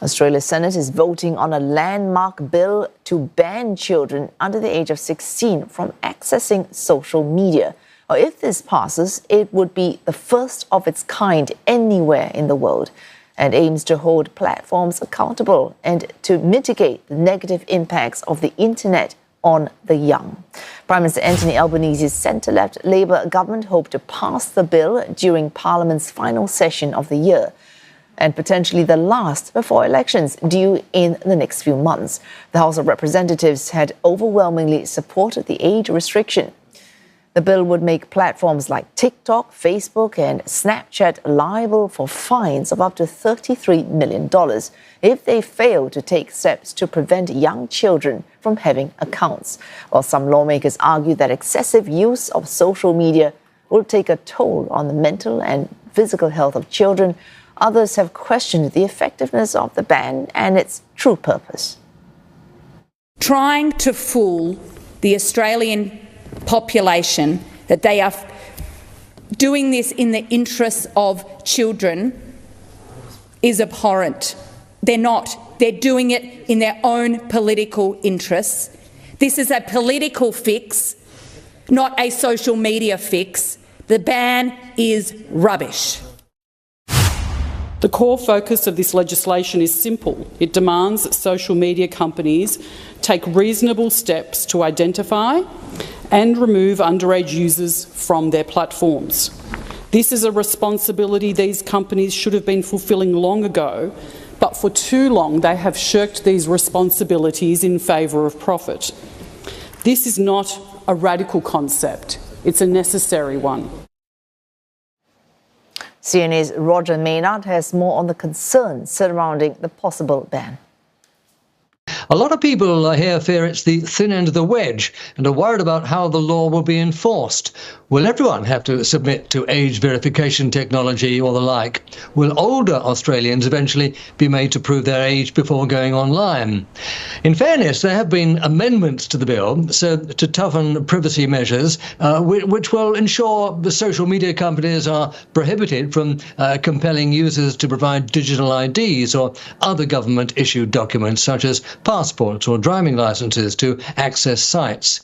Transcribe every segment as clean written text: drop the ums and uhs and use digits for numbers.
Australia's Senate is voting on a landmark bill to ban children under the age of 16 from accessing social media. Or if this passes, it would be the first of its kind anywhere in the world and aims to hold platforms accountable and to mitigate the negative impacts of the internet on the young. Prime Minister Anthony Albanese's centre-left Labour government hope to pass the bill during Parliament's final session of the year, and potentially the last before elections due in the next few months. The House of Representatives had overwhelmingly supported the age restriction. The bill would make platforms like TikTok, Facebook and Snapchat liable for fines of up to $33 million if they fail to take steps to prevent young children from having accounts. While some lawmakers argue that excessive use of social media will take a toll on the mental and physical health of children, others have questioned the effectiveness of the ban and its true purpose. Trying to fool the Australian population that they are doing this in the interests of children is abhorrent. They're not. They're doing it in their own political interests. This is a political fix, not a social media fix. The ban is rubbish. The core focus of this legislation is simple. It demands that social media companies take reasonable steps to identify and remove underage users from their platforms. This is a responsibility these companies should have been fulfilling long ago, but for too long they have shirked these responsibilities in favour of profit. This is not a radical concept, it's a necessary one. CNA's Roger Maynard has more on the concerns surrounding the possible ban. A lot of people here fear it's the thin end of the wedge and are worried about how the law will be enforced. Will everyone have to submit to age verification technology or the like? Will older Australians eventually be made to prove their age before going online? In fairness, there have been amendments to the bill so to toughen privacy measures, which will ensure the social media companies are prohibited from compelling users to provide digital IDs or other government-issued documents such as passports or driving licenses to access sites.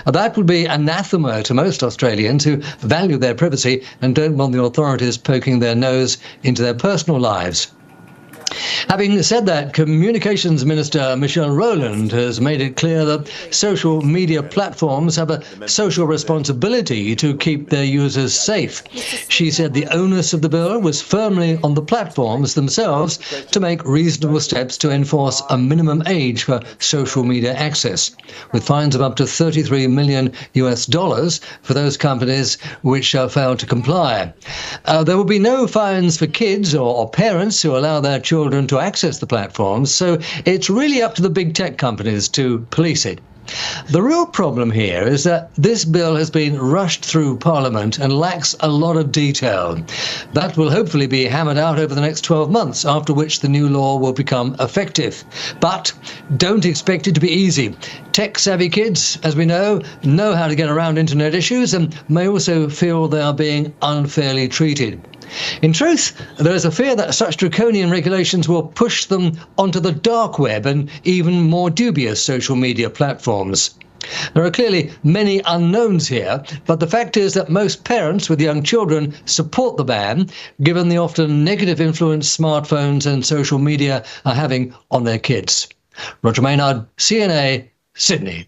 That would be anathema to most Australians who value their privacy and don't want the authorities poking their nose into their personal lives. Having said that, Communications Minister Michelle Rowland has made it clear that social media platforms have a social responsibility to keep their users safe. She said the onus of the bill was firmly on the platforms themselves to make reasonable steps to enforce a minimum age for social media access, with fines of up to $33 million for those companies which fail to comply. There will be no fines for kids or parents who allow their children to access the platforms, so it's really up to the big tech companies to police it. The real problem here is that this bill has been rushed through Parliament and lacks a lot of detail. That will hopefully be hammered out over the next 12 months, after which the new law will become effective. But don't expect it to be easy. Tech-savvy kids, as we know how to get around internet issues and may also feel they are being unfairly treated. In truth, there is a fear that such draconian regulations will push them onto the dark web and even more dubious social media platforms. There are clearly many unknowns here, but the fact is that most parents with young children support the ban, given the often negative influence smartphones and social media are having on their kids. Roger Maynard, CNA, Sydney.